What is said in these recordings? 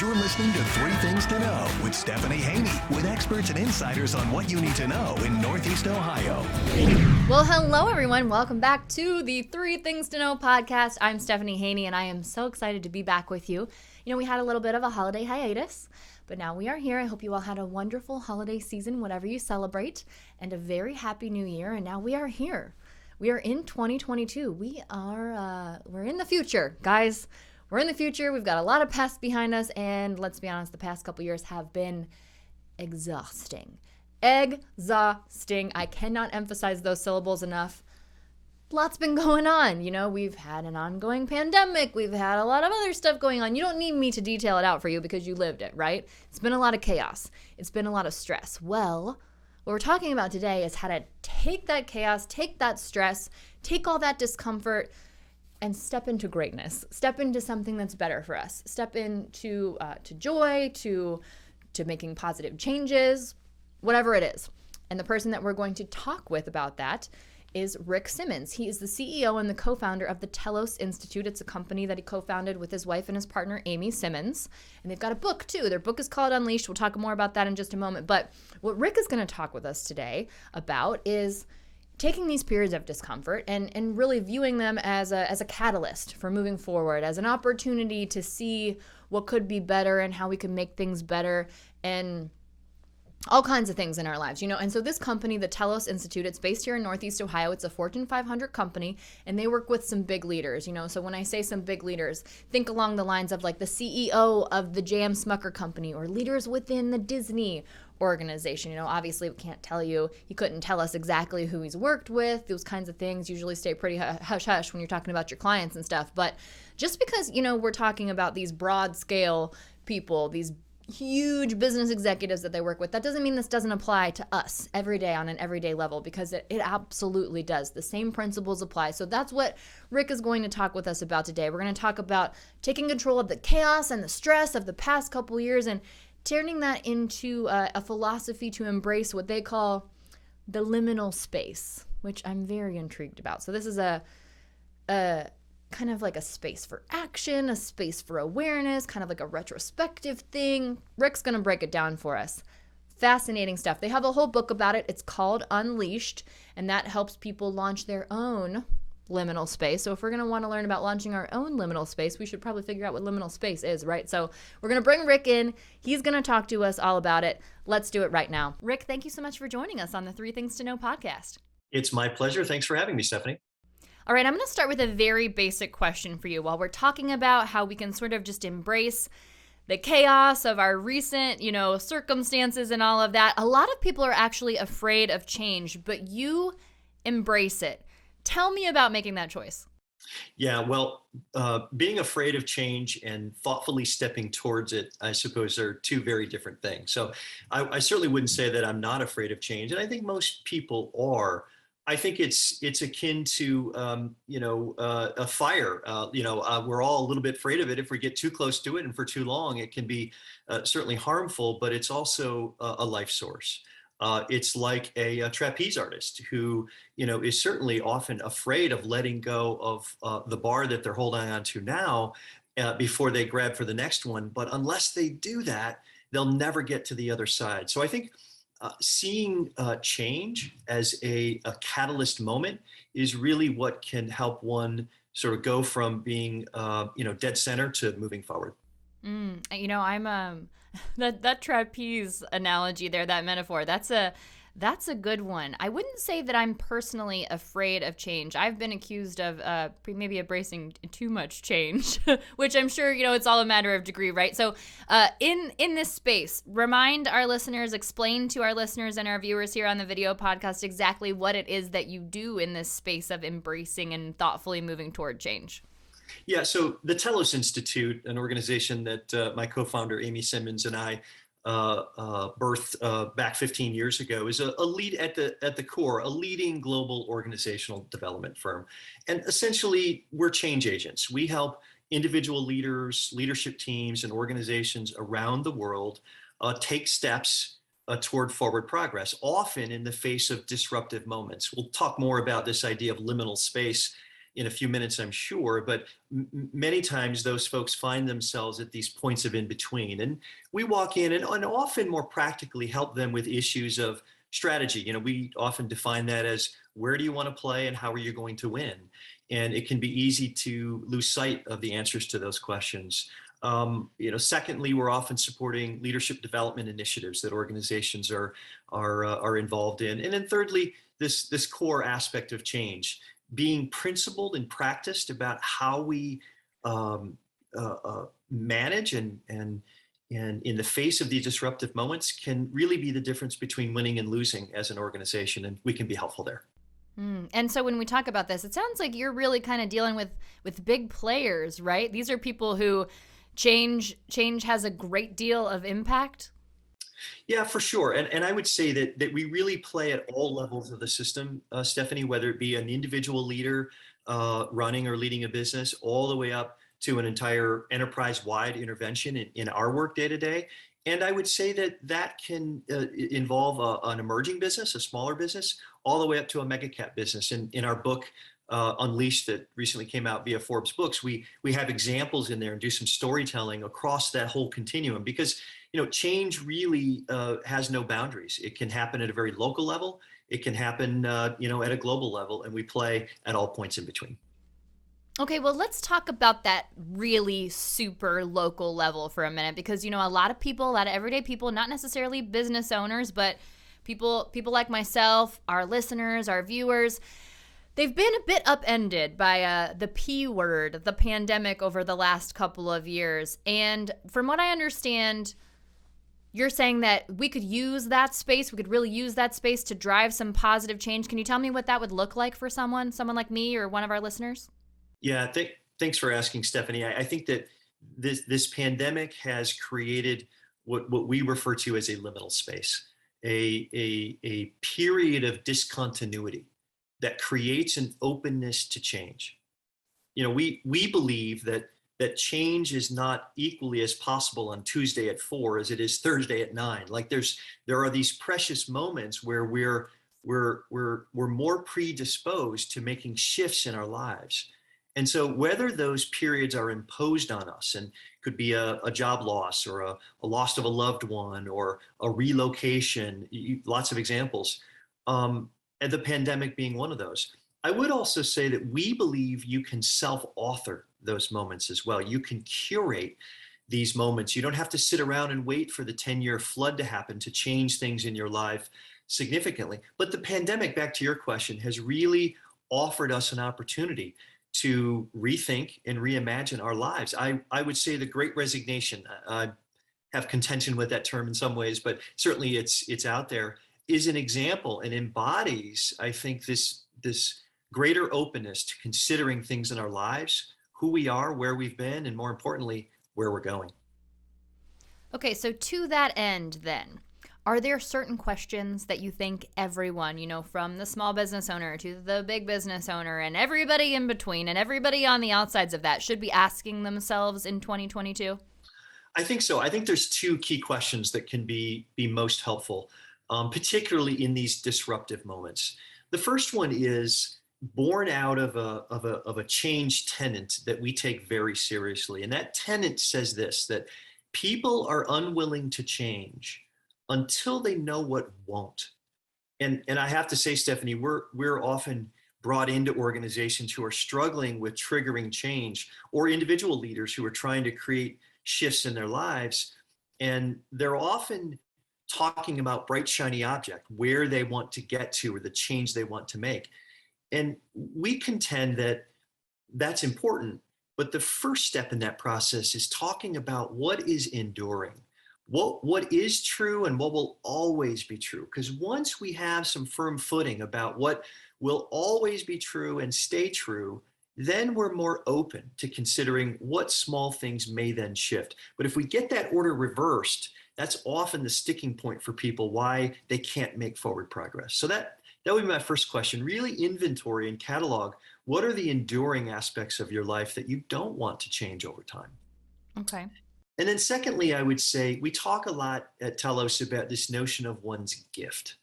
You're listening to Three Things to Know with Stephanie Haney, with experts and insiders on what you need to know in Northeast Ohio. Well, hello, everyone. Welcome back to the Three Things to Know podcast. I'm Stephanie Haney, and I am so excited to be back with you. You know, we had a little bit of a holiday hiatus, but now we are here. I hope you all had a wonderful holiday season, whatever you celebrate, and a very happy new year. And now we are here. We are in 2022. We're in the future, guys. We're in the future. We've got a lot of past behind us, and let's be honest, the past couple years have been exhausting. Exhausting. I cannot emphasize those syllables enough. Lots been going on. You know, we've had an ongoing pandemic. We've had a lot of other stuff going on. You don't need me to detail it out for you because you lived it, right? It's been a lot of chaos. It's been a lot of stress. Well, what we're talking about today is how to take that chaos, take that stress, take all that discomfort, and step into greatness. Step into something that's better for us. Step into to joy, to making positive changes, whatever it is. And the person that we're going to talk with about that is Rick Simmons. He is the CEO and the co-founder of the Telos Institute. It's a company that he co-founded with his wife and his partner, Amy Simmons. And they've got a book, too. Their book is called Unleashed. We'll talk more about that in just a moment. But what Rick is going to talk with us today about is taking these periods of discomfort and really viewing them as a catalyst for moving forward, as an opportunity to see what could be better and how we can make things better, and all kinds of things in our lives, you know. And so this company, the Telos Institute, it's based here in Northeast Ohio. It's a Fortune 500 company, and they work with some big leaders, you know. So when I say some big leaders, think along the lines of like the CEO of the J.M. Smucker Company, or leaders within the Disney organization. You know, obviously we can't tell you, he couldn't tell us exactly who he's worked with. Those kinds of things usually stay pretty hush-hush when you're talking about your clients and stuff. But just because, you know, we're talking about these broad scale people, these huge business executives that they work with, that doesn't mean this doesn't apply to us every day on an everyday level, because it absolutely does. The same principles apply. So that's what Rick is going to talk with us about today. We're going to talk about taking control of the chaos and the stress of the past couple years and turning that into a philosophy to embrace what they call the liminal space, which I'm very intrigued about. So this is a kind of like a space for action, a space for awareness, kind of like a retrospective thing. Rick's going to break it down for us. Fascinating stuff. They have a whole book about it. It's called Unleashed, and that helps people launch their own liminal space. So if we're going to want to learn about launching our own liminal space, we should probably figure out what liminal space is, right? So we're going to bring Rick in. He's going to talk to us all about it. Let's do it right now. Rick, thank you so much for joining us on the Three Things to Know podcast. It's my pleasure. Thanks for having me, Stephanie. All right, I'm going to start with a very basic question for you. While we're talking about how we can sort of just embrace the chaos of our recent, you know, circumstances and all of that, a lot of people are actually afraid of change, but you embrace it. Tell me about making that choice. Yeah, well, being afraid of change and thoughtfully stepping towards it, I suppose, are two very different things. So I certainly wouldn't say that I'm not afraid of change, and I think most people are. I think it's akin to a fire. We're all a little bit afraid of it. If we get too close to it and for too long, it can be certainly harmful. But it's also a life source. It's like a trapeze artist who, you know, is certainly often afraid of letting go of the bar that they're holding on to now before they grab for the next one. But unless they do that, they'll never get to the other side. So I think seeing change as a catalyst moment is really what can help one sort of go from being, dead center to moving forward. You know, I'm that trapeze analogy there, that metaphor, that's a good one. I wouldn't say that I'm personally afraid of change. I've been accused of maybe embracing too much change, which I'm sure, you know, it's all a matter of degree, right? So in this space, remind our listeners, explain to our listeners and our viewers here on the video podcast exactly what it is that you do in this space of embracing and thoughtfully moving toward change. Yeah, so the Telos Institute, an organization that my co-founder Amy Simmons and I birthed back 15 years ago, is a lead at the core, a leading global organizational development firm. And essentially, we're change agents. We help individual leaders, leadership teams, and organizations around the world take steps toward forward progress, often in the face of disruptive moments. We'll talk more about this idea of liminal space in a few minutes, I'm sure, but many times those folks find themselves at these points of in between. And we walk in and often more practically help them with issues of strategy. We often define that as where do you want to play and how are you going to win? And it can be easy to lose sight of the answers to those questions. Secondly, we're often supporting leadership development initiatives that organizations are involved in. And then thirdly, this core aspect of change, being principled and practiced about how we manage and in the face of these disruptive moments can really be the difference between winning and losing as an organization, and we can be helpful there. And so when we talk about this, it sounds like you're really kind of dealing with big players, right? These are people who change has a great deal of impact. Yeah, for sure. And I would say that we really play at all levels of the system, Stephanie, whether it be an individual leader running or leading a business, all the way up to an entire enterprise-wide intervention in our work day to day. And I would say that can involve an emerging business, a smaller business, all the way up to a mega cap business. In our book, Unleashed, that recently came out via Forbes Books, we have examples in there and do some storytelling across that whole continuum, because change really has no boundaries. It can happen at a very local level. It can happen at a global level, and we play at all points in between. Okay, well, let's talk about that really super local level for a minute, because a lot of everyday people, not necessarily business owners, but people like myself, our listeners, our viewers, they've been a bit upended by the P word, the pandemic, over the last couple of years. And from what I understand, you're saying that we could use that space. We could really use that space to drive some positive change. Can you tell me what that would look like for someone like me or one of our listeners? Yeah, thanks for asking, Stephanie. I think that this pandemic has created what we refer to as a liminal space, a period of discontinuity that creates an openness to change. We believe that change is not equally as possible on Tuesday at 4 as it is Thursday at 9. Like there are these precious moments where we're more predisposed to making shifts in our lives. And so whether those periods are imposed on us, and could be a job loss or a loss of a loved one or a relocation, lots of examples, and the pandemic being one of those. I would also say that we believe you can self-author those moments as well. You can curate these moments. You don't have to sit around and wait for the 10-year flood to happen to change things in your life significantly. But the pandemic, back to your question, has really offered us an opportunity to rethink and reimagine our lives. I would say the Great Resignation, I have contention with that term in some ways, but certainly it's out there, is an example and embodies, I think, this greater openness to considering things in our lives, who we are, where we've been, and more importantly, where we're going. Okay, so to that end then, are there certain questions that you think everyone, from the small business owner to the big business owner and everybody in between and everybody on the outsides of that, should be asking themselves in 2022? I think so. I think there's two key questions that can be most helpful, particularly in these disruptive moments. The first one is born out of a change tenet that we take very seriously. And that tenet says this, that people are unwilling to change until they know what won't. And I have to say, Stephanie, we're often brought into organizations who are struggling with triggering change, or individual leaders who are trying to create shifts in their lives. And they're often talking about bright, shiny object, where they want to get to or the change they want to make. And we contend that that's important, but the first step in that process is talking about what is enduring, what is true and what will always be true. Because once we have some firm footing about what will always be true and stay true, then we're more open to considering what small things may then shift. But if we get that order reversed, that's often the sticking point for people, why they can't make forward progress. So that would be my first question. Really inventory and catalog, what are the enduring aspects of your life that you don't want to change over time? Okay. And then secondly, I would say we talk a lot at Telos about this notion of one's gift.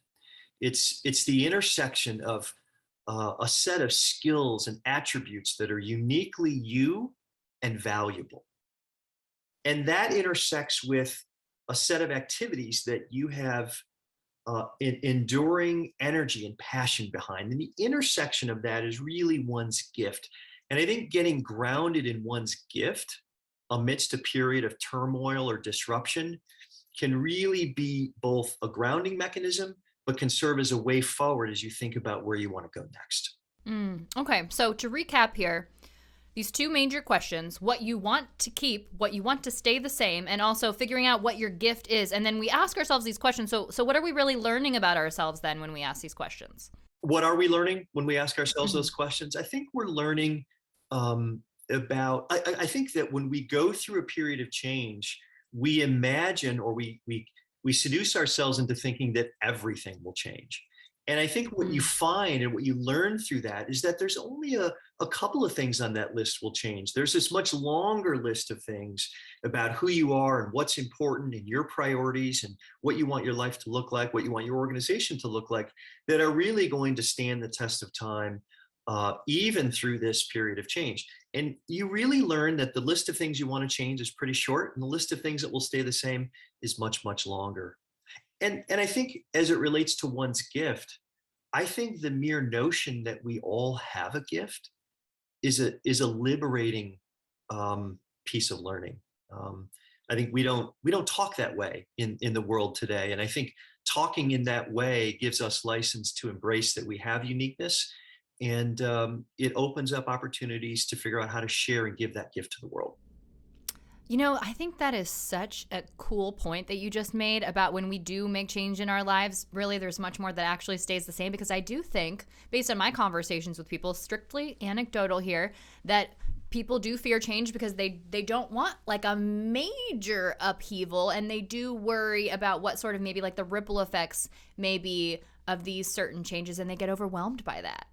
It's the intersection of a set of skills and attributes that are uniquely you and valuable. And that intersects with a set of activities that you have enduring energy and passion behind. And the intersection of that is really one's gift. And I think getting grounded in one's gift amidst a period of turmoil or disruption can really be both a grounding mechanism, but can serve as a way forward as you think about where you want to go next. Okay, so to recap here, these two major questions: what you want to keep, what you want to stay the same, and also figuring out what your gift is. And then we ask ourselves these questions. So what are we really learning about ourselves then when we ask these questions? What are we learning when we ask ourselves those questions? I think we're learning about, I think that when we go through a period of change, we imagine, or we seduce ourselves into thinking that everything will change. And I think what you find and what you learn through that is that there's only a couple of things on that list will change. There's this much longer list of things about who you are and what's important and your priorities and what you want your life to look like, what you want your organization to look like, that are really going to stand the test of time, even through this period of change. And you really learn that the list of things you want to change is pretty short, and the list of things that will stay the same is much, much longer. And I think as it relates to one's gift, I think the mere notion that we all have a gift is a liberating piece of learning. I think we don't talk that way in the world today, and I think talking in that way gives us license to embrace that we have uniqueness, and it opens up opportunities to figure out how to share and give that gift to the world. You know, I think that is such a cool point that you just made about when we do make change in our lives, really there's much more that actually stays the same, because I do think, based on my conversations with people, strictly anecdotal here, that people do fear change because they don't want like a major upheaval, and they do worry about what sort of maybe like the ripple effects maybe of these certain changes, and they get overwhelmed by that.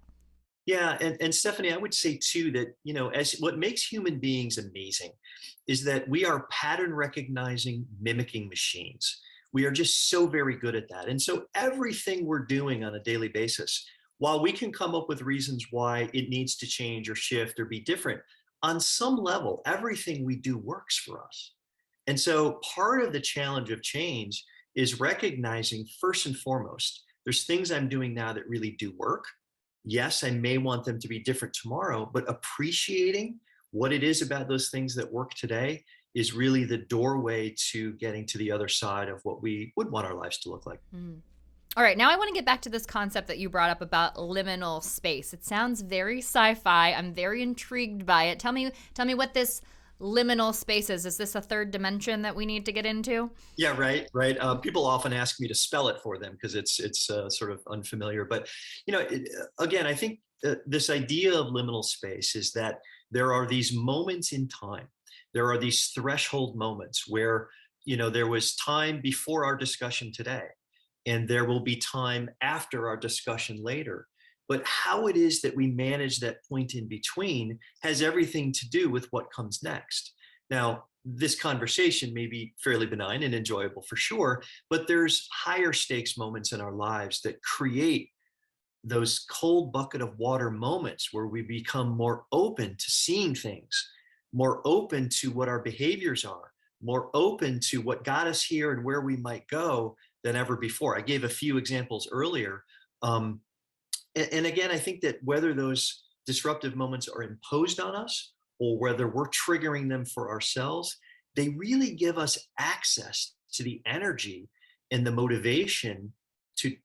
Yeah, and Stephanie, I would say too that, as what makes human beings amazing is that we are pattern recognizing, mimicking machines. We are just so very good at that. And so everything we're doing on a daily basis, while we can come up with reasons why it needs to change or shift or be different, on some level, everything we do works for us. And so part of the challenge of change is recognizing, first and foremost, there's things I'm doing now that really do work. Yes, I may want them to be different tomorrow, but appreciating what it is about those things that work today is really the doorway to getting to the other side of what we would want our lives to look like. All right, now I want to get back to this concept that you brought up about liminal space. It sounds very sci-fi. I'm very intrigued by it. Tell me what this liminal space is. Is this a third dimension that we need to get into? Yeah, right. People often ask me to spell it for them because it's sort of unfamiliar. But again, I think this idea of liminal space is that there are these moments in time. There are these threshold moments where there was time before our discussion today, and there will be time after our discussion later. But how it is that we manage that point in between has everything to do with what comes next. Now, this conversation may be fairly benign and enjoyable for sure, but there's higher stakes moments in our lives that create those cold bucket of water moments where we become more open to seeing things, more open to what our behaviors are, more open to what got us here and where we might go than ever before. I gave a few examples earlier. And again, I think that whether those disruptive moments are imposed on us or whether we're triggering them for ourselves, they really give us access to the energy and the motivation to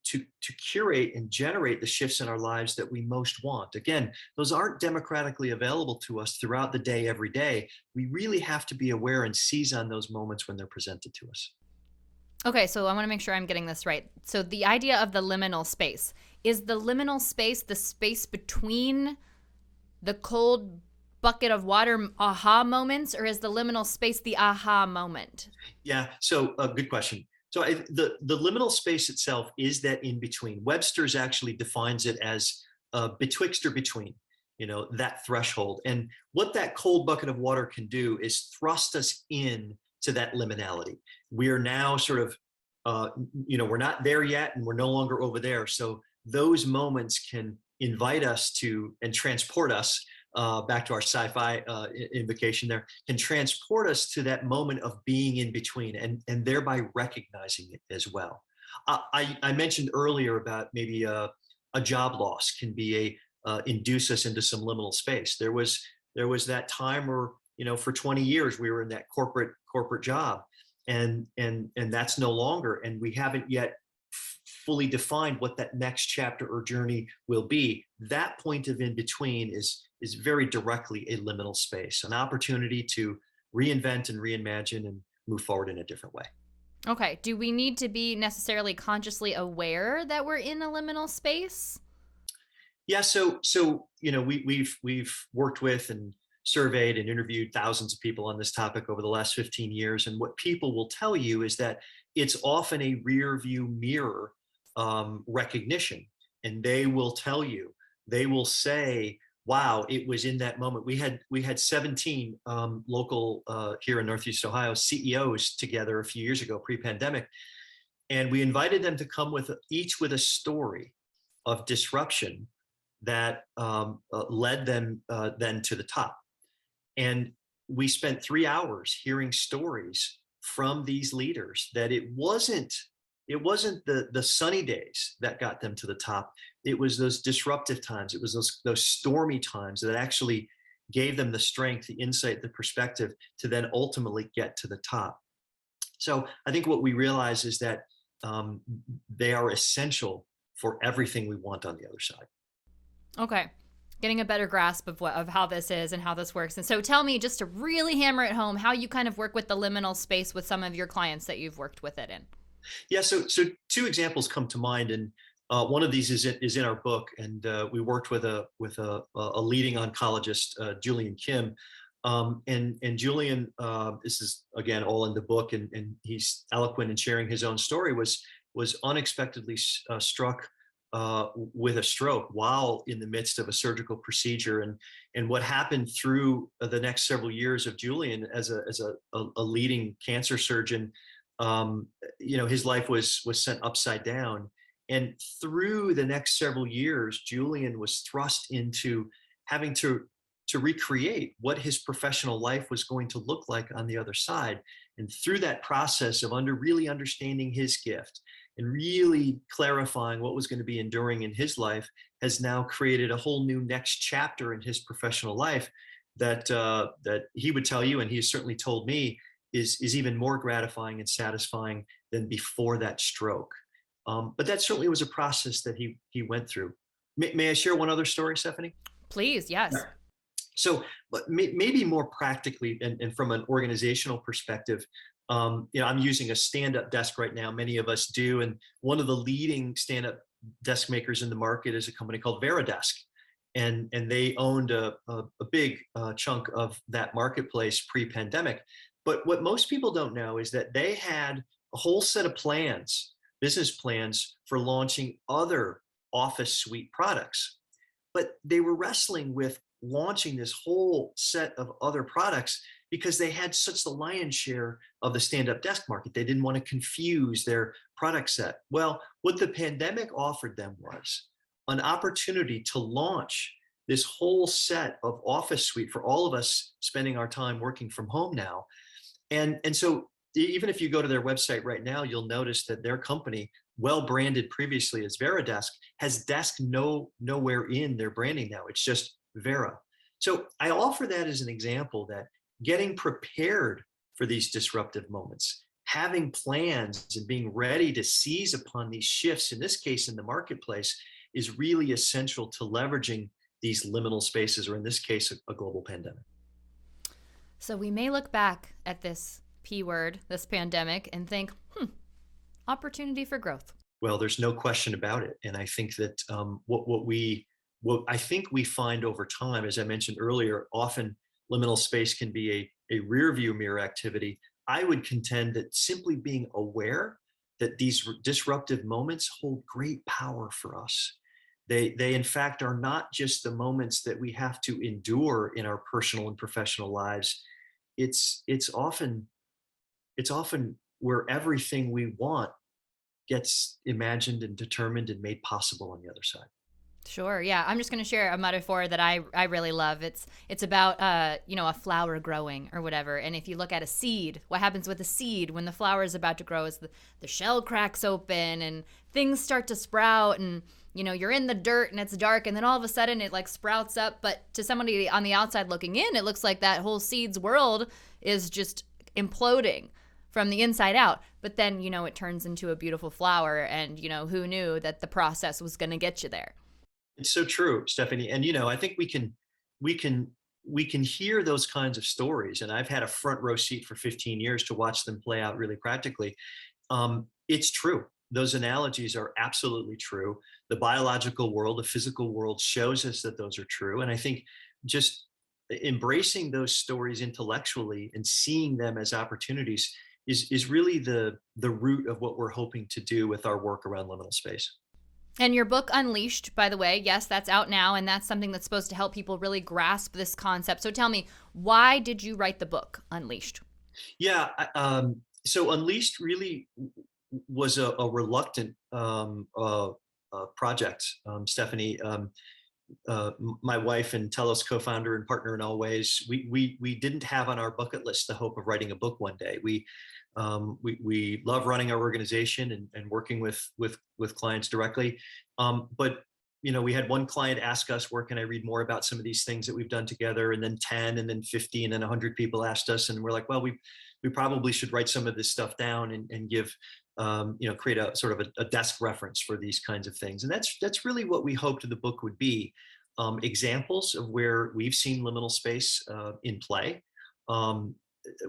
curate and generate the shifts in our lives that we most want. Again, those aren't democratically available to us throughout the day, every day. We really have to be aware and seize on those moments when they're presented to us. Okay, so I want to make sure I'm getting this right. So the idea of the liminal space, is the liminal space the space between the cold bucket of water aha moments, or is the liminal space the aha moment? Yeah, so good question. So the liminal space itself is that in between. Webster's actually defines it as betwixt or between, that threshold. And what that cold bucket of water can do is thrust us in to that liminality. We are now sort of, we're not there yet and we're no longer over there. So those moments can invite us to and transport us back to our sci-fi invocation there, can transport us to that moment of being in between and thereby recognizing it as well. I mentioned earlier about maybe a job loss can be induce us into some liminal space. There was that time where, for 20 years we were in that corporate job, and that's no longer, and we haven't yet fully defined what that next chapter or journey will be. That point of in between is very directly a liminal space, an opportunity to reinvent and reimagine and move forward in a different way. Okay. Do we need to be necessarily consciously aware that we're in a liminal space? Yeah. So we've worked with and surveyed and interviewed thousands of people on this topic over the last 15 years. And what people will tell you is that it's often a rear view mirror recognition. And they will say, wow, it was in that moment. We had 17 local here in Northeast Ohio CEOs together a few years ago, pre-pandemic. And we invited them to come each with a story of disruption that led them then to the top. And we spent 3 hours hearing stories from these leaders that it wasn't the sunny days that got them to the top. It was those disruptive times. It was those stormy times that actually gave them the strength, the insight, the perspective to then ultimately get to the top. So I think what we realize is that they are essential for everything we want on the other side. Okay. Getting a better grasp of how this is and how this works. And so tell me, just to really hammer it home, how you kind of work with the liminal space with some of your clients that you've worked with it in. Yeah, so two examples come to mind, and one of these is in our book, and we worked with a leading oncologist, Julian Kim, and Julian, this is again all in the book, and he's eloquent in sharing his own story. Was unexpectedly struck with a stroke while in the midst of a surgical procedure, and what happened through the next several years of Julian as a leading cancer surgeon. His life was sent upside down, and through the next several years, Julian was thrust into having to recreate what his professional life was going to look like on the other side. And through that process of really understanding his gift and really clarifying what was going to be enduring in his life, has now created a whole new next chapter in his professional life that he would tell you, and he has certainly told me, is even more gratifying and satisfying than before that stroke. But that certainly was a process that he went through. May I share one other story, Stephanie? Please, yes. Yeah. So maybe more practically and from an organizational perspective, I'm using a stand-up desk right now. Many of us do. And one of the leading stand-up desk makers in the market is a company called Veridesk. And they owned a big chunk of that marketplace pre-pandemic. But what most people don't know is that they had a whole set of business plans for launching other office suite products. But they were wrestling with launching this whole set of other products because they had such the lion's share of the stand-up desk market. They didn't want to confuse their product set. Well, what the pandemic offered them was an opportunity to launch this whole set of office suite for all of us spending our time working from home now. And so even if you go to their website right now, you'll notice that their company, well branded previously as Veridesk, has desk nowhere in their branding now. It's just Vera. So I offer that as an example that getting prepared for these disruptive moments, having plans and being ready to seize upon these shifts, in this case in the marketplace, is really essential to leveraging these liminal spaces, or in this case, a global pandemic. So we may look back at this P word, this pandemic, and think, opportunity for growth. Well, there's no question about it. And I think that what I think we find over time, as I mentioned earlier, often liminal space can be a rear view mirror activity. I would contend that simply being aware that these disruptive moments hold great power for us. They in fact are not just the moments that we have to endure in our personal and professional lives. It's often where everything we want gets imagined and determined and made possible on the other side. Sure. Yeah. I'm just going to share a metaphor that I really love. It's about, a flower growing or whatever. And if you look at a seed, what happens with a seed when the flower is about to grow is the shell cracks open and things start to sprout, and, you're in the dirt and it's dark, and then all of a sudden it like sprouts up. But to somebody on the outside looking in, it looks like that whole seed's world is just imploding from the inside out. But then, it turns into a beautiful flower, and, who knew that the process was going to get you there. It's so true, Stephanie. And I think we can hear those kinds of stories. And I've had a front row seat for 15 years to watch them play out really practically. It's true. Those analogies are absolutely true. The biological world, the physical world shows us that those are true. And I think just embracing those stories intellectually and seeing them as opportunities is really the root of what we're hoping to do with our work around liminal space. And your book, Unleashed, by the way, yes, that's out now, and that's something that's supposed to help people really grasp this concept. So tell me, why did you write the book, Unleashed? Yeah, so Unleashed really was a reluctant project, Stephanie. My wife and Telos co-founder and partner in all ways, we didn't have on our bucket list the hope of writing a book one day. We love running our organization and working with clients directly. But we had one client ask us, where can I read more about some of these things that we've done together? And then 10, and then 50, and then 100 people asked us, and we're like, well, we probably should write some of this stuff down and give, create a sort of a desk reference for these kinds of things. And that's really what we hoped the book would be. Examples of where we've seen liminal space in play.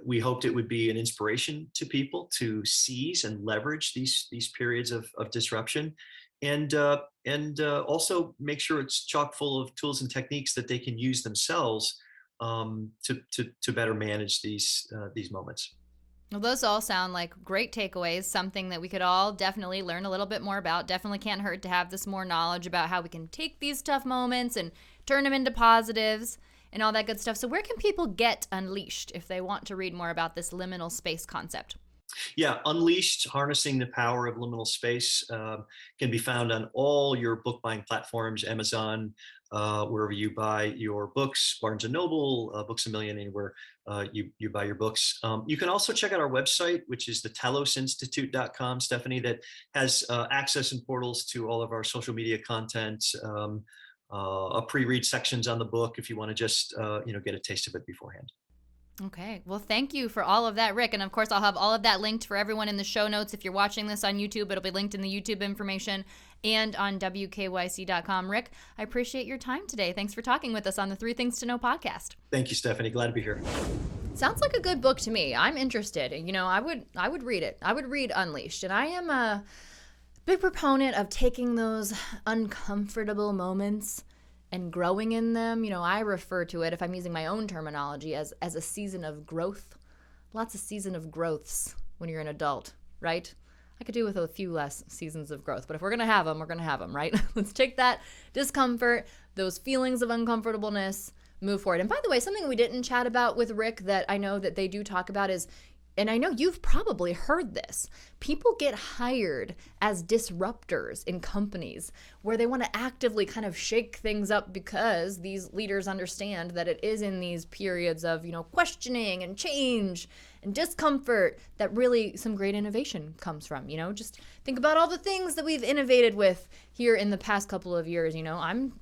We hoped it would be an inspiration to people to seize and leverage these periods of disruption, and also make sure it's chock full of tools and techniques that they can use themselves to better manage these moments. Well, those all sound like great takeaways, something that we could all definitely learn a little bit more about. Definitely can't hurt to have this more knowledge about how we can take these tough moments and turn them into positives and all that good stuff. So where can people get Unleashed if they want to read more about this liminal space concept? Yeah, Unleashed, Harnessing the Power of Liminal Space, can be found on all your book buying platforms, Amazon, wherever you buy your books, Barnes & Noble, Books A Million, anywhere you buy your books. You can also check out our website, which is the telosinstitute.com, Stephanie, that has access and portals to all of our social media content, pre-read sections on the book if you want to just get a taste of it beforehand. Okay. Well, thank you for all of that, Rick. And of course, I'll have all of that linked for everyone in the show notes. If you're watching this on YouTube, it'll be linked in the YouTube information and on WKYC.com. Rick, I appreciate your time today. Thanks for talking with us on the 3 Things to Know podcast. Thank you, Stephanie. Glad to be here. Sounds like a good book to me. I'm interested. I would read it. I would read Unleashed. And I am a big proponent of taking those uncomfortable moments and growing in them. I refer to it, if I'm using my own terminology, as a season of growth. Lots of season of growths when you're an adult, right? I could do with a few less seasons of growth, but if we're going to have them, we're going to have them, right? Let's take that discomfort, those feelings of uncomfortableness, move forward. And by the way, something we didn't chat about with Rick that I know that they do talk about is, and I know you've probably heard this, people get hired as disruptors in companies where they want to actively kind of shake things up because these leaders understand that it is in these periods of, questioning and change and discomfort that really some great innovation comes from. Just think about all the things that we've innovated with here in the past couple of years. I'm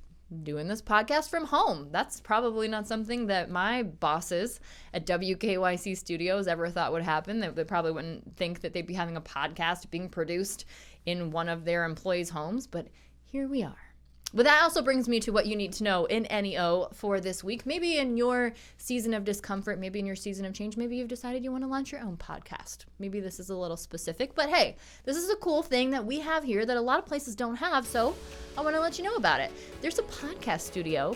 doing this podcast from home. That's probably not something that my bosses at WKYC Studios ever thought would happen. They probably wouldn't think that they'd be having a podcast being produced in one of their employees' homes, but here we are. But that also brings me to what you need to know in NEO for this week. Maybe in your season of discomfort, maybe in your season of change, maybe you've decided you want to launch your own podcast. Maybe this is a little specific, but hey, this is a cool thing that we have here that a lot of places don't have, so I want to let you know about it. There's a podcast studio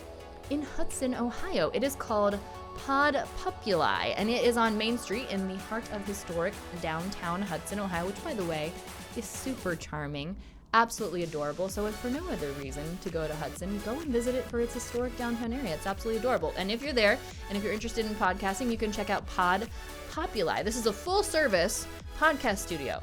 in Hudson, Ohio. It is called Pop Populi, and it is on Main Street in the heart of historic downtown Hudson, Ohio, which, by the way, is super charming. Absolutely adorable. So if for no other reason to go to Hudson, go and visit it for its historic downtown area. It's absolutely adorable. And if you're there and if you're interested in podcasting, you can check out Pop Populi. This is a full service podcast studio.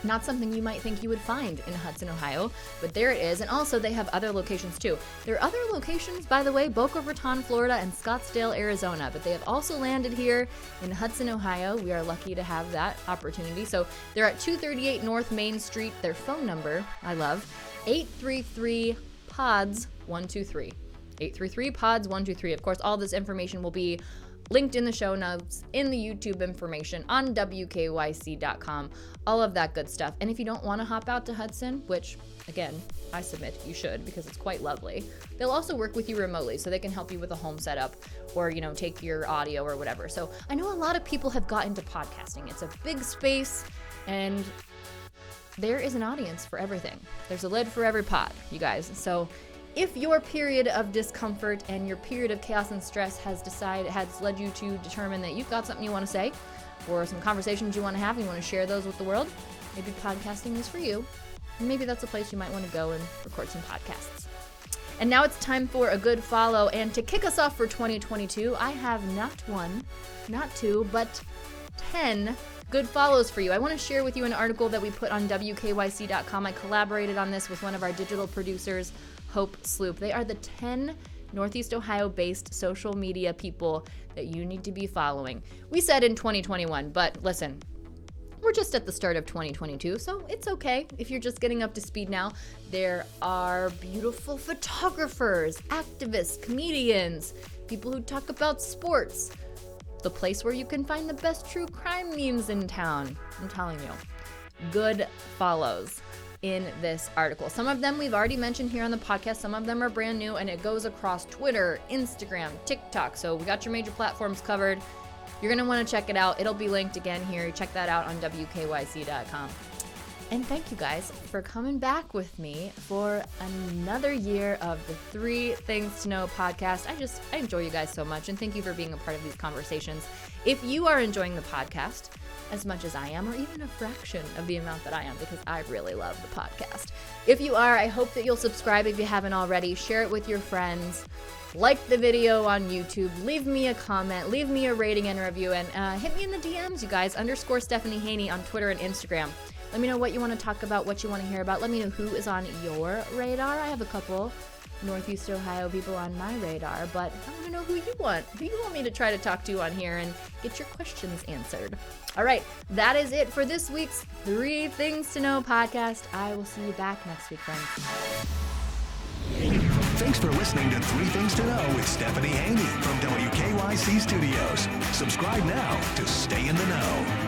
Not something you might think you would find in Hudson, Ohio, but there it is. And also they have other locations too. There are other locations, by the way, Boca Raton, Florida, and Scottsdale, Arizona, but they have also landed here in Hudson, Ohio. We are lucky to have that opportunity. So they're at 238 North Main Street. Their phone number, I love, 833-PODS-123. 833-PODS-123. Of course, all this information will be linked in the show notes, in the YouTube information, on WKYC.com, all of that good stuff. And if you don't want to hop out to Hudson, which, again, I submit you should because it's quite lovely, they'll also work with you remotely, so they can help you with a home setup or, take your audio or whatever. So I know a lot of people have got into podcasting. It's a big space, and there is an audience for everything. There's a lid for every pot, you guys. So if your period of discomfort and your period of chaos and stress has led you to determine that you've got something you want to say or some conversations you want to have and you want to share those with the world, maybe podcasting is for you. And maybe that's a place you might want to go and record some podcasts. And now it's time for a good follow. And to kick us off for 2022, I have not one, not two, but 10 good follows for you. I want to share with you an article that we put on WKYC.com. I collaborated on this with one of our digital producers, Hope Sloop. They are the 10 Northeast Ohio-based social media people that you need to be following. We said in 2021, but listen, we're just at the start of 2022, so it's okay if you're just getting up to speed now. There are beautiful photographers, activists, comedians, people who talk about sports, the place where you can find the best true crime memes in town. I'm telling you, good follows in this article. Some of them we've already mentioned here on the podcast. Some of them are brand new, and it goes across Twitter, Instagram, TikTok. So we got your major platforms covered. You're going to want to check it out. It'll be linked again here. Check that out on WKYC.com. And thank you guys for coming back with me for another year of the 3 Things to Know podcast. I enjoy you guys so much, and thank you for being a part of these conversations. If you are enjoying the podcast as much as I am, or even a fraction of the amount that I am, because I really love the podcast. If you are, I hope that you'll subscribe if you haven't already. Share it with your friends. Like the video on YouTube. Leave me a comment. Leave me a rating and review. And hit me in the DMs, you guys. _ Stephanie Haney on Twitter and Instagram. Let me know what you want to talk about, what you want to hear about. Let me know who is on your radar. I have a couple Northeast Ohio people on my radar, but I want to know who you want me to try to talk to on here and get your questions answered. All right, that is it for this week's 3 Things to Know podcast. I will see you back next week, friends. Thanks for listening to 3 Things to Know with Stephanie Haney from WKYC Studios. Subscribe now to stay in the know.